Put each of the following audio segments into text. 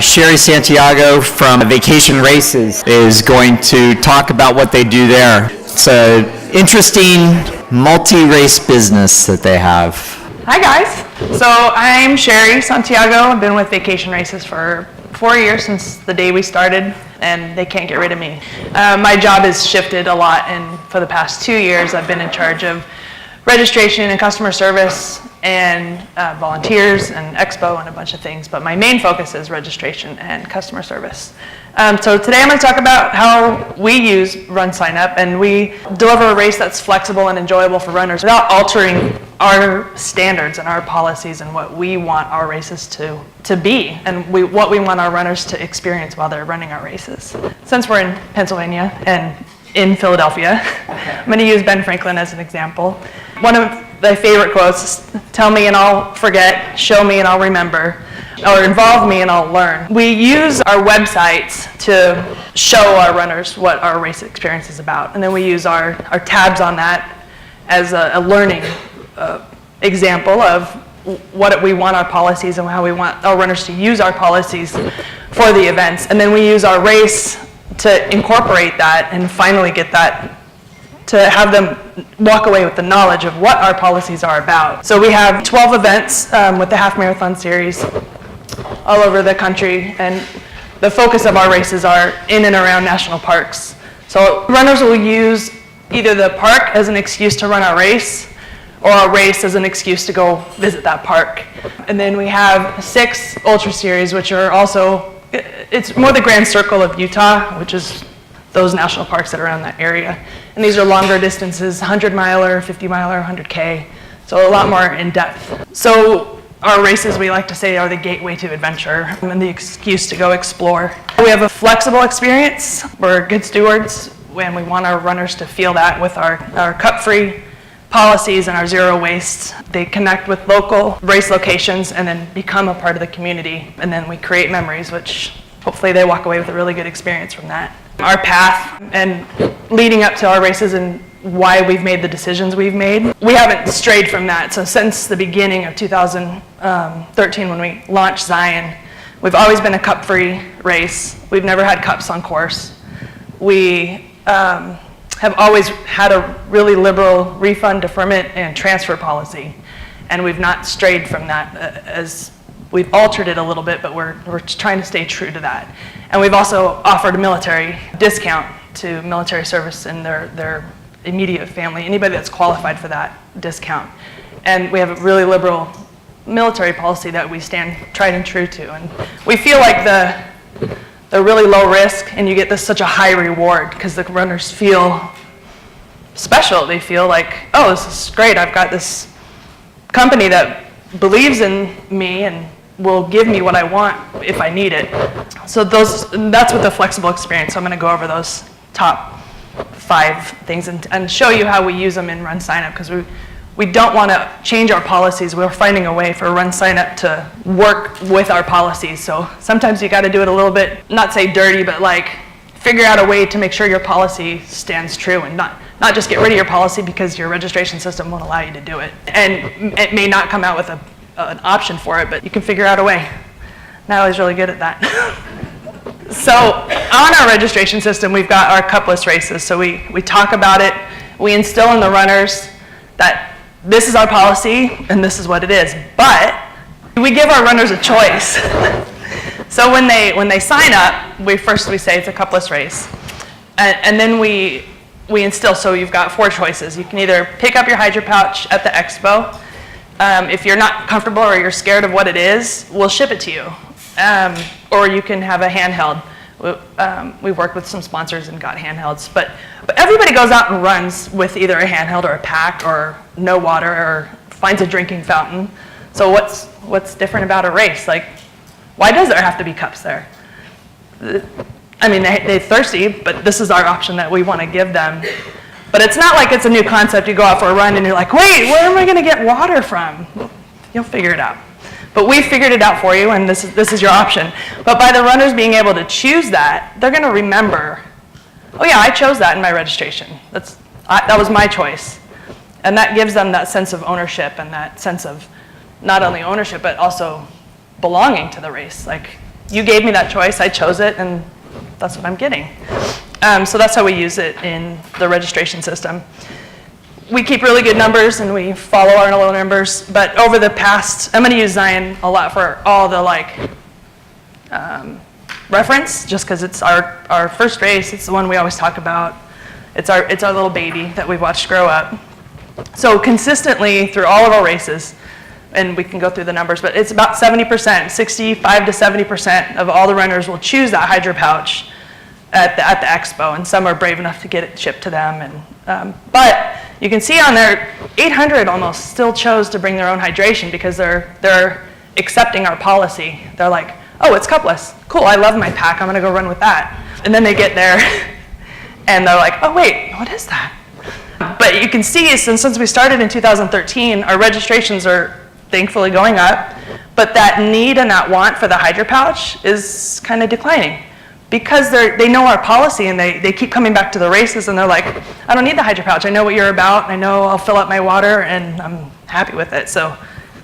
Cherie Santiago from Vacation Races is going to talk about what they do there. It's an interesting multi-race business that they have. Hi guys, so I'm Cherie Santiago. I've been with Vacation Races for 4 years since the day we started, and they can't get rid of me. My job has shifted a lot, and for the past 2 years I've been in charge of registration and customer service and volunteers and expo and a bunch of things, but my main focus is registration and customer service. So today I'm going to talk about how we use RunSignUp, and we deliver a race that's flexible and enjoyable for runners without altering our standards and our policies and what we want our races to be, and what we want our runners to experience while they're running our races. Since we're in Pennsylvania and in Philadelphia, I'm going to use Ben Franklin as an example. One of my favorite quotes, "Tell me and I'll forget, show me and I'll remember, or involve me and I'll learn." We use our websites to show our runners what our race experience is about, and then we use our tabs on that as a learning example of what we want our policies and how we want our runners to use our policies for the events. And then we use our race to incorporate that and finally get that, to have them walk away with the knowledge of what our policies are about. So we have 12 events with the half marathon series all over the country, and the focus of our races are in and around national parks. So runners will use either the park as an excuse to run our race, or our race as an excuse to go visit that park. And then we have 6 ultra series, which are also, it's more the grand circle of Utah, which is those national parks that are around that area. And these are longer distances, 100-miler, 50-miler, 100K, so a lot more in depth. So our races, we like to say, are the gateway to adventure and the excuse to go explore. We have a flexible experience. We're good stewards, and we want our runners to feel that with our cup-free policies and our zero waste. They connect with local race locations and then become a part of the community, and then we create memories, which hopefully they walk away with a really good experience from that. Our path and leading up to our races and why we've made the decisions we've made, we haven't strayed from that. So since the beginning of 2013, when we launched Zion, we've always been a cup-free race. We've never had cups on course. We have always had a really liberal refund, deferment, and transfer policy, and we've not strayed from that. As we've altered it a little bit, but we're trying to stay true to that. And we've also offered a military discount to military service and their immediate family, anybody that's qualified for that discount. And we have a really liberal military policy that we stand tried and true to. And we feel like they're really low risk, and you get such a high reward because the runners feel special. They feel like, oh, this is great. I've got this company that believes in me and will give me what I want if I need it. So that's with the flexible experience. So I'm going to go over those top 5 things and show you how we use them in RunSignUp, because we don't want to change our policies. We're finding a way for RunSignUp to work with our policies. So sometimes you got to do it a little bit, not say dirty, but like figure out a way to make sure your policy stands true, and not just get rid of your policy because your registration system won't allow you to do it. And it may not come out with an option for it, but you can figure out a way. Natalie's really good at that. So on our registration system, we've got our cupless races. So we talk about it. We instill in the runners that this is our policy and this is what it is. But we give our runners a choice. So when they sign up, we say it's a cupless race. And then we instill, so you've got 4 choices. You can either pick up your Hydro Pouch at the expo. If you're not comfortable or you're scared of what it is, we'll ship it to you. Or you can have a handheld. We've worked with some sponsors and got handhelds. But everybody goes out and runs with either a handheld or a pack or no water or finds a drinking fountain. So what's different about a race? Like, why does there have to be cups there? I mean, they're thirsty, but this is our option that we want to give them. But it's not like it's a new concept. You go out for a run and you're like, wait, where am I going to get water from? You'll figure it out. But we figured it out for you, and this is your option. But by the runners being able to choose that, they're going to remember, oh yeah, I chose that in my registration. That was my choice. And that gives them that sense of ownership and that sense of not only ownership, but also belonging to the race. Like, you gave me that choice, I chose it, and that's what I'm getting. So that's how we use it in the registration system. We keep really good numbers and we follow our little numbers, but over the past, I'm going to use Zion a lot for all the reference, just because it's our first race. It's the one we always talk about. It's our little baby that we've watched grow up. So consistently through all of our races, and we can go through the numbers, but it's about 70%, 65 to 70% of all the runners will choose that Hydro Pouch at the expo, and some are brave enough to get it shipped to them. But you can see on there, 800 almost still chose to bring their own hydration because they're accepting our policy. They're like, oh, it's cupless. Cool, I love my pack, I'm gonna go run with that. And then they get there and they're like, oh wait, what is that? But you can see since we started in 2013, our registrations are thankfully going up, but that need and that want for the Hydro Pouch is kind of declining because they know our policy and they keep coming back to the races and they're like, I don't need the Hydro Pouch, I know what you're about, I know I'll fill up my water and I'm happy with it. So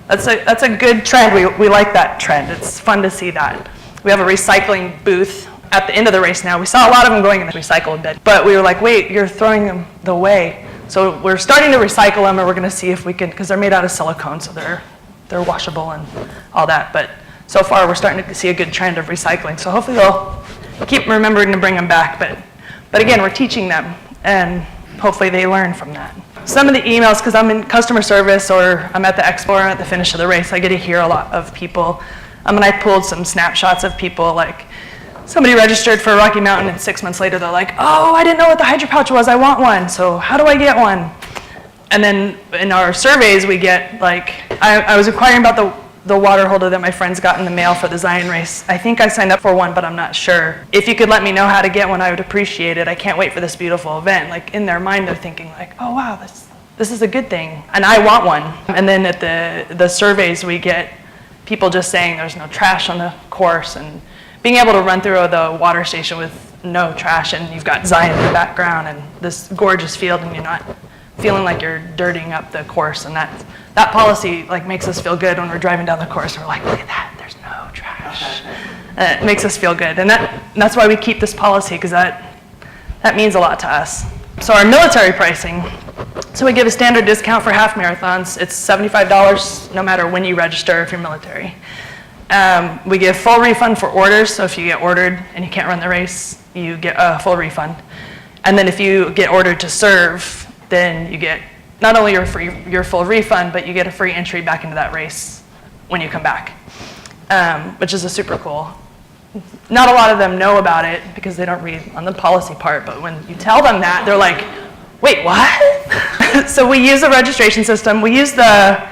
that's a good trend. We like that trend. It's fun to see that. We have a recycling booth at the end of the race now. We saw a lot of them going in the recycle bin, but we were like, wait, you're throwing them away. So we're starting to recycle them, and we're going to see if we can, because they're made out of silicone, so they're washable and all that. But so far, we're starting to see a good trend of recycling. So hopefully they'll keep remembering to bring them back. But again, we're teaching them, and hopefully they learn from that. Some of the emails, because I'm in customer service or I'm at the expo or at the finish of the race, I get to hear a lot of people. And I pulled some snapshots of people, like somebody registered for Rocky Mountain and 6 months later they're like, oh, I didn't know what the Hydro Pouch was, I want one, so how do I get one? And then in our surveys we get like, I was inquiring about the water holder that my friends got in the mail for the Zion race. I think I signed up for one, but I'm not sure. If you could let me know how to get one, I would appreciate it. I can't wait for this beautiful event. Like in their mind, they're thinking like, oh wow, this is a good thing, and I want one. And then at the surveys, we get people just saying there's no trash on the course, and being able to run through the water station with no trash, and you've got Zion in the background and this gorgeous field, and you're not feeling like you're dirtying up the course, and that policy like makes us feel good when we're driving down the course. We're like, look at that, there's no trash. It makes us feel good, and that's why we keep this policy, because that means a lot to us. So our military pricing, so we give a standard discount for half marathons. It's $75 no matter when you register if you're military. We give full refund for orders, so if you get ordered and you can't run the race, you get a full refund. And then if you get ordered to serve, then you get not only your full refund, but you get a free entry back into that race when you come back, which is a super cool. Not a lot of them know about it because they don't read on the policy part, but when you tell them that, they're like, wait, what? So we use the registration system. We use the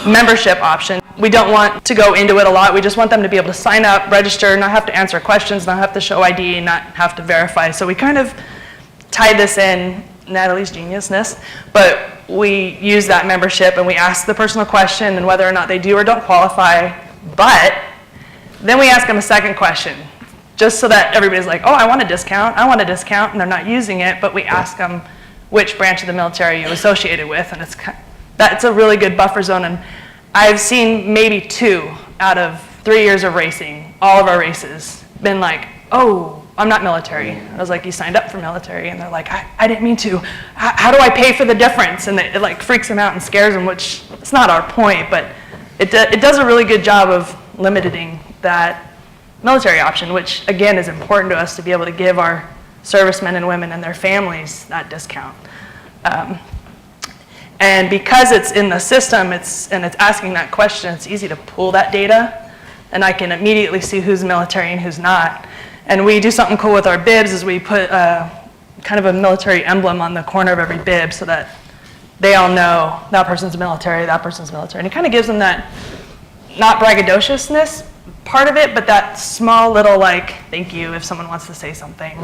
membership option. We don't want to go into it a lot. We just want them to be able to sign up, register, not have to answer questions, not have to show ID, not have to verify. So we kind of tie this in, Natalie's geniusness, but we use that membership and we ask the personal question and whether or not they do or don't qualify, but then we ask them a second question, just so that everybody's like, oh, I want a discount, and they're not using it, but we ask them which branch of the military you're associated with, and that's a really good buffer zone. And I've seen maybe 2 out of 3 years of racing, all of our races, been like, oh, I'm not military. I was like, you signed up for military, and they're like, I didn't mean to. How do I pay for the difference? And it like freaks them out and scares them, which it's not our point, but it does a really good job of limiting that military option, which again is important to us to be able to give our servicemen and women and their families that discount. And because it's in the system, it's asking that question, it's easy to pull that data, and I can immediately see who's military and who's not. And we do something cool with our bibs, is we put kind of a military emblem on the corner of every bib so that they all know that person's military, that person's military. And it kind of gives them that, not braggadociousness part of it, but that small little like, thank you if someone wants to say something.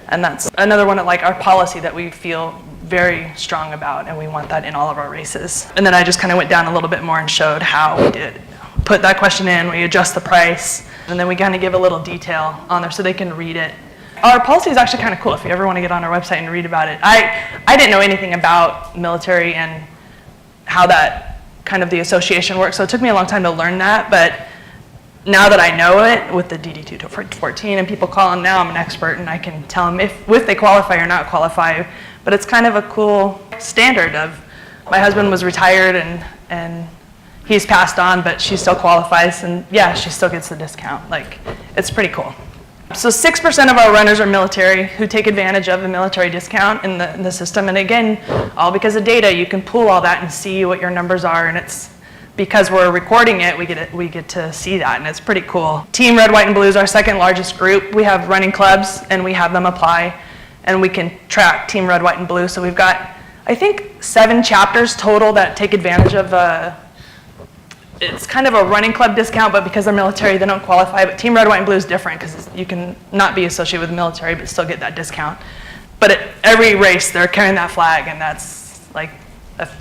And that's another one of like our policy that we feel very strong about, and we want that in all of our races. And then I just kind of went down a little bit more and showed how we did put that question in, we adjust the price, and then we kind of give a little detail on there so they can read it. Our policy is actually kind of cool if you ever want to get on our website and read about it. I didn't know anything about military and how that kind of the association works, so it took me a long time to learn that, but now that I know it with the DD2 to 14 and people call in now, I'm an expert and I can tell them if they qualify or not qualify. But it's kind of a cool standard of, my husband was retired and he's passed on, but she still qualifies, and yeah, she still gets the discount. Like, it's pretty cool. So 6% of our runners are military who take advantage of the military discount in the system. And again, all because of data, you can pull all that and see what your numbers are, and it's because we're recording it, we get to see that, and it's pretty cool. Team Red, White, and Blue is our second largest group. We have running clubs, and we have them apply, and we can track Team Red, White, and Blue. So we've got, I think, 7 chapters total that take advantage of it's kind of a running club discount, but because they're military, they don't qualify. But Team Red, White, and Blue is different because you can not be associated with the military, but still get that discount. But at every race, they're carrying that flag, and that's like,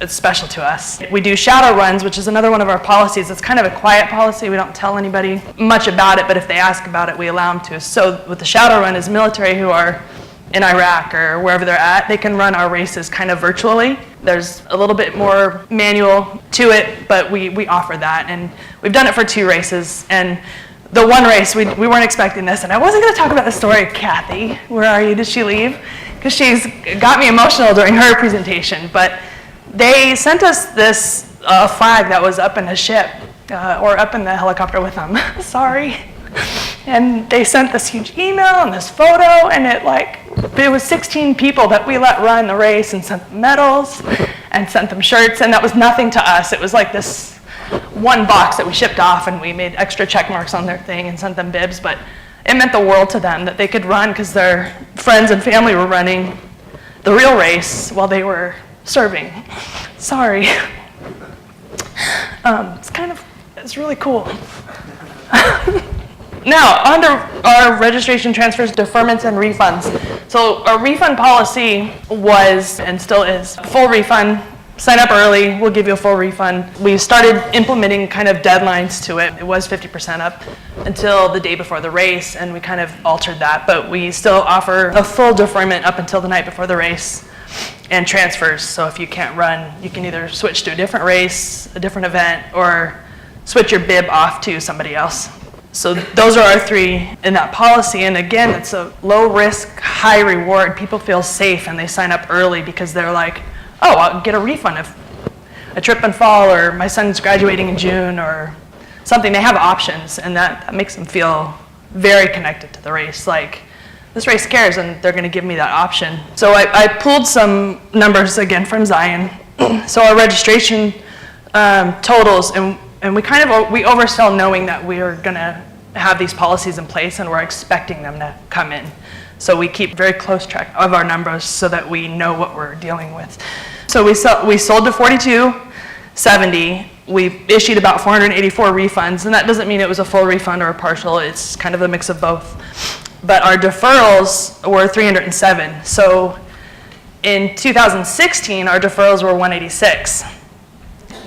it's special to us. We do shadow runs, which is another one of our policies. It's kind of a quiet policy. We don't tell anybody much about it, but if they ask about it, we allow them to. So with the shadow run is military who are in Iraq or wherever they're at, they can run our races kind of virtually. There's a little bit more manual to it, but we offer that. And we've done it for 2 races. And the one race, we weren't expecting this. And I wasn't going to talk about the story. Kathy, where are you? Did she leave? Because she's got me emotional during her presentation. But they sent us this flag that was up in the ship, or up in the helicopter with them. Sorry. And they sent this huge email and this photo, and it was 16 people that we let run the race and sent them medals and sent them shirts, and that was nothing to us. It was like this one box that we shipped off, and we made extra check marks on their thing and sent them bibs, but it meant the world to them that they could run because their friends and family were running the real race while they were serving. Sorry. It's really cool. Now, under our registration, transfers, deferments, and refunds. So our refund policy was, and still is, full refund. Sign up early, we'll give you a full refund. We started implementing kind of deadlines to it. It was 50% up until the day before the race, and we kind of altered that. But we still offer a full deferment up until the night before the race, and transfers. So if you can't run, you can either switch to a different race, a different event, or switch your bib off to somebody else. So those are our 3 in that policy. And again, it's a low risk, high reward. People feel safe and they sign up early because they're like, oh, I'll get a refund if I trip and fall, or my son's graduating in June, or something. They have options, and that makes them feel very connected to the race. Like, this race cares, and they're going to give me that option. So I pulled some numbers again from Zion. So our registration totals, and we oversell knowing that we are going to have these policies in place, and we're expecting them to come in. So we keep very close track of our numbers so that we know what we're dealing with. So we sold to 4270. We issued about 484 refunds, and that doesn't mean it was a full refund or a partial. It's kind of a mix of both. But our deferrals were 307. So in 2016, our deferrals were 186.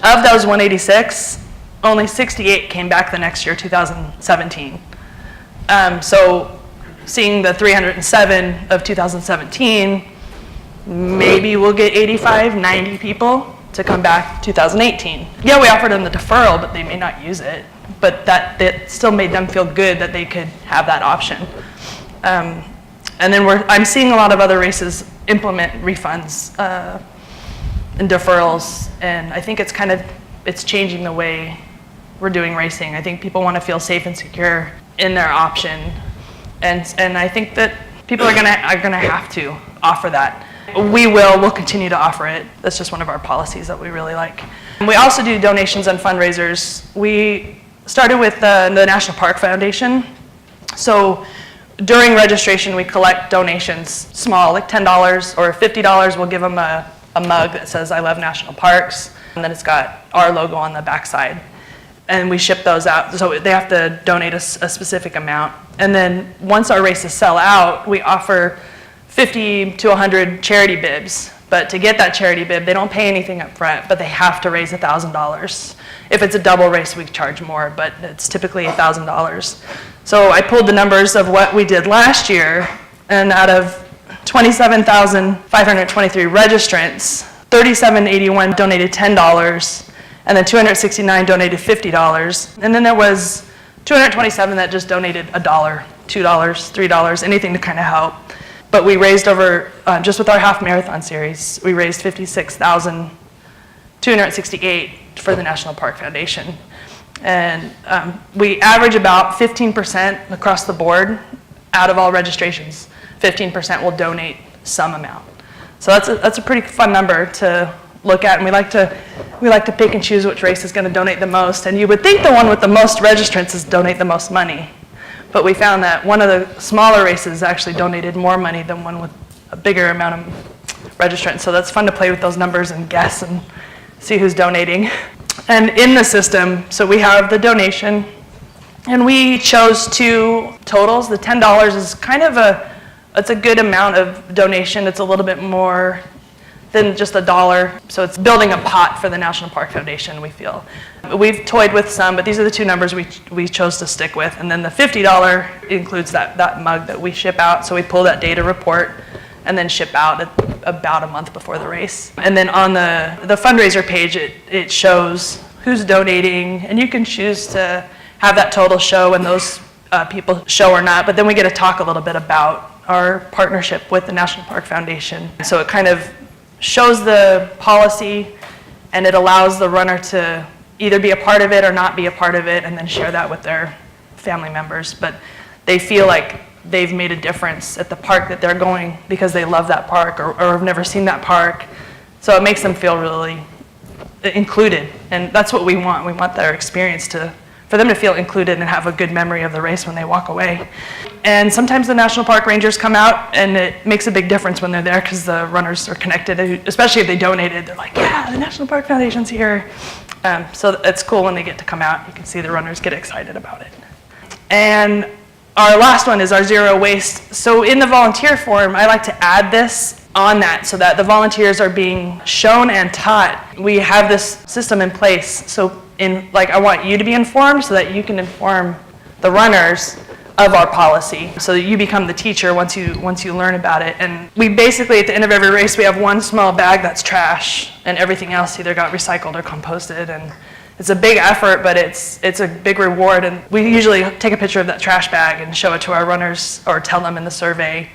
Of those 186, only 68 came back the next year, 2017. So seeing the 307 of 2017, maybe we'll get 85, 90 people to come back 2018. Yeah, we offered them the deferral, but they may not use it. But that still made them feel good that they could have that option. And then I'm seeing a lot of other races implement refunds and deferrals, and I think it's changing the way we're doing racing. I think people want to feel safe and secure in their option. And I think that people are gonna have to offer that. We'll continue to offer it. That's just one of our policies that we really like. We also do donations and fundraisers. We started with the National Park Foundation. So during registration, we collect donations, small, like $10 or $50. We'll give them a mug that says, "I love national parks," and then it's got our logo on the backside. And we ship those out, so they have to donate a specific amount. And then once our races sell out, we offer 50 to 100 charity bibs. But to get that charity bib, they don't pay anything up front, but they have to raise $1,000. If it's a double race, we charge more, but it's typically $1,000. So I pulled the numbers of what we did last year, and out of 27,523 registrants, 3,781 donated $10, and then 269 donated $50. And then there was 227 that just donated $1, $2, $3, anything to kind of help. But we raised over, just with our half marathon series, we raised $56,268 for the National Park Foundation. And we average about 15% across the board out of all registrations. 15% will donate some amount. So that's a pretty fun number to look at, and we like to pick and choose which race is going to donate the most. And you would think the one with the most registrants is donate the most money. But we found that one of the smaller races actually donated more money than one with a bigger amount of registrants. So that's fun to play with those numbers and guess and see who's donating. And in the system, so we have the donation, and we chose two totals. The $10 is kind of it's a good amount of donation. It's a little bit more than just $1. So it's building a pot for the National Park Foundation, we feel. We've toyed with some, but these are the two numbers we chose to stick with. And then the $50 includes that mug that we ship out. So we pull that data report and then ship out about a month before the race. And then on the fundraiser page, it shows who's donating, and you can choose to have that total show when those people show or not. But then we get to talk a little bit about our partnership with the National Park Foundation. So it kind of shows the policy, and it allows the runner to either be a part of it or not be a part of it, and then share that with their family members. But they feel like they've made a difference at the park that they're going because they love that park or have never seen that park. So it makes them feel really included, and that's what we want. We want their experience for them to feel included and have a good memory of the race when they walk away. And sometimes the National Park Rangers come out, and it makes a big difference when they're there because the runners are connected, especially if they donated. They're like, yeah, the National Park Foundation's here. So it's cool when they get to come out. You can see the runners get excited about it. And our last one is our zero waste. So in the volunteer form, I like to add this on that so that the volunteers are being shown and taught. We have this system in place. So I want you to be informed so that you can inform the runners of our policy. So that you become the teacher once you learn about it. And we basically, at the end of every race, we have one small bag that's trash, and everything else either got recycled or composted. And it's a big effort, but it's a big reward. And we usually take a picture of that trash bag and show it to our runners or tell them in the survey.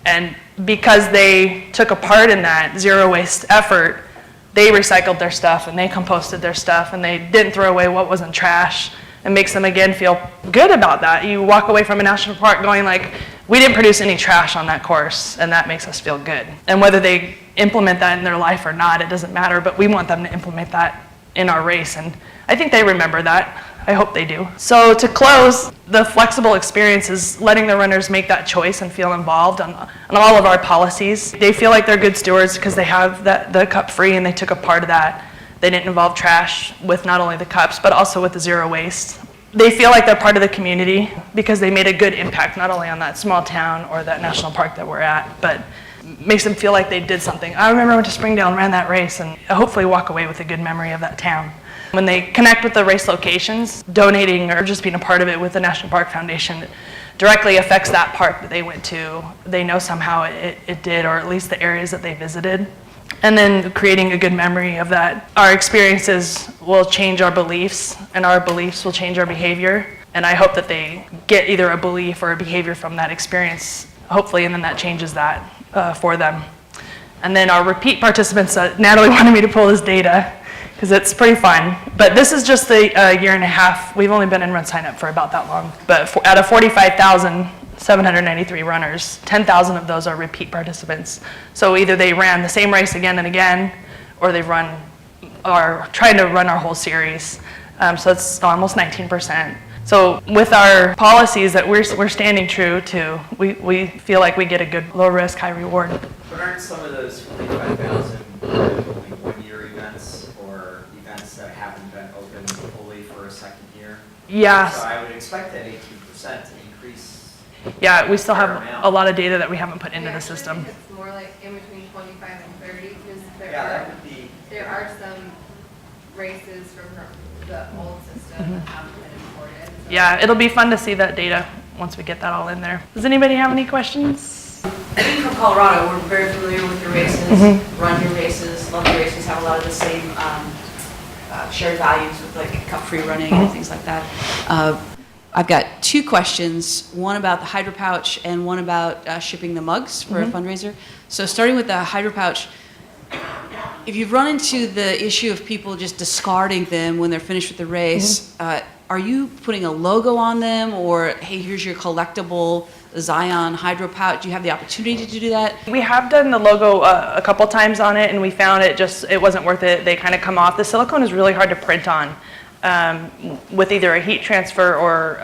And because they took a part in that zero waste effort, they recycled their stuff and they composted their stuff and they didn't throw away what wasn't trash. It makes them again feel good about that. You walk away from a national park going like, we didn't produce any trash on that course, and that makes us feel good. And whether they implement that in their life or not, it doesn't matter, but we want them to implement that in our race, and I think they remember that. I hope they do. So to close, the flexible experience is letting the runners make that choice and feel involved on all of our policies. They feel like they're good stewards because they have the cup free and they took a part of that. They didn't involve trash with not only the cups, but also with the zero waste. They feel like they're part of the community because they made a good impact, not only on that small town or that national park that we're at, but makes them feel like they did something. I remember I went to Springdale and ran that race, and hopefully walk away with a good memory of that town. When they connect with the race locations, donating or just being a part of it with the National Park Foundation directly affects that park that they went to. They know somehow it did, or at least the areas that they visited. And then creating a good memory of that. Our experiences will change our beliefs, and our beliefs will change our behavior. And I hope that they get either a belief or a behavior from that experience, hopefully, and then that changes that for them. And then our repeat participants, Natalie wanted me to pull this data because it's pretty fun. But this is just the year and a half. We've only been in RunSignUp for about that long. But out of 45,793 runners, 10,000 of those are repeat participants. So either they ran the same race again and again, or they've trying to run our whole series. So it's almost 19%. So with our policies that we're standing true to, we feel like we get a good low risk, high reward. But aren't some of those 45,000 only one-year events or events that haven't been open fully for a second year? Yeah. So I would expect that 18% to increase. Yeah, we still have a lot of data that we haven't put into the system. It's more like in between 25 and 30 because there are some races from the old system that haven't been imported. So. Yeah, it'll be fun to see that data once we get that all in there. Does anybody have any questions? Being from Colorado, we're very familiar with your races, run your races, love your races, have a lot of the same shared values with like cup-free running and things like that. I've got two questions, one about the Hydro Pouch and one about shipping the mugs for a fundraiser. So starting with the Hydro Pouch, if you've run into the issue of people just discarding them when they're finished with the race, are you putting a logo on them, or hey, here's your collectible Zion Hydro Pouch? Do you have the opportunity to do that? We have done the logo a couple times on it, and we found it wasn't worth it. They kind of come off. The silicone is really hard to print on with either a heat transfer or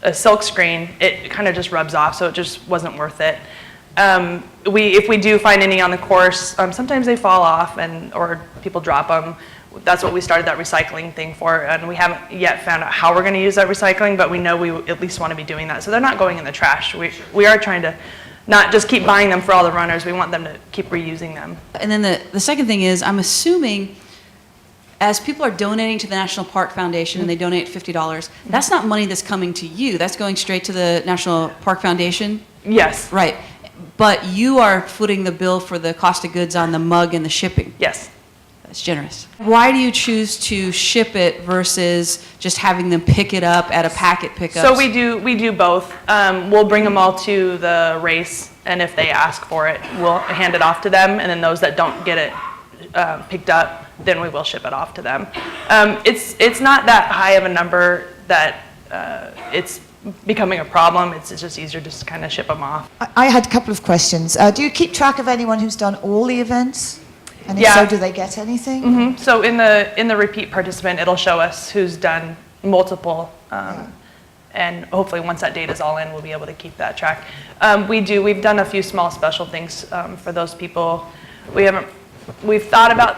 a silk screen. It kind of just rubs off, so it just wasn't worth it. If we do find any on the course, sometimes they fall off or people drop them. That's what we started that recycling thing for, and we haven't yet found out how we're going to use that recycling, but we know we at least want to be doing that. So they're not going in the trash. We are trying to not just keep buying them for all the runners. We want them to keep reusing them. And then the second thing is, I'm assuming as people are donating to the National Park Foundation and they donate $50, that's not money that's coming to you. That's going straight to the National Park Foundation? Yes. Right. But you are footing the bill for the cost of goods on the mug and the shipping. Yes. That's generous. Why do you choose to ship it versus just having them pick it up at a packet pickup? So we do both. We'll bring them all to the race, and if they ask for it, we'll hand it off to them, and then those that don't get it picked up, then we will ship it off to them. It's not that high of a number that it's becoming a problem. It's just easier to just kind of ship them off. I had a couple of questions. Do you keep track of anyone who's done all the events? And if Yeah. so, do they get anything? So in the repeat participant, it'll show us who's done multiple, and hopefully once that data's all in, we'll be able to keep that track. We've done a few small special things for those people. We've thought about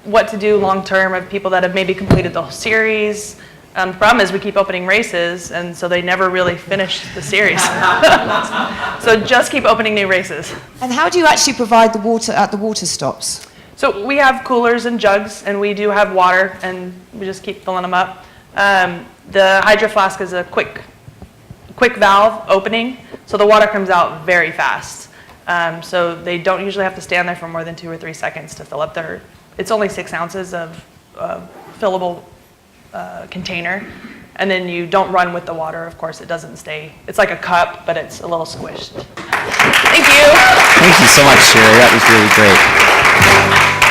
what to do long term of people that have maybe completed the whole series. The problem is we keep opening races, and so they never really finish the series. So just keep opening new races. And how do you actually provide the water at the water stops? So we have coolers and jugs, and we do have water, and we just keep filling them up. The Hydro Flask is a quick valve opening, so the water comes out very fast. So they don't usually have to stand there for more than 2 or 3 seconds to fill up it's only 6 ounces of fillable container, and then you don't run with the water. Of course, it doesn't stay. It's like a cup, but it's a little squished. Thank you. Thank you so much, Cherie. That was really great.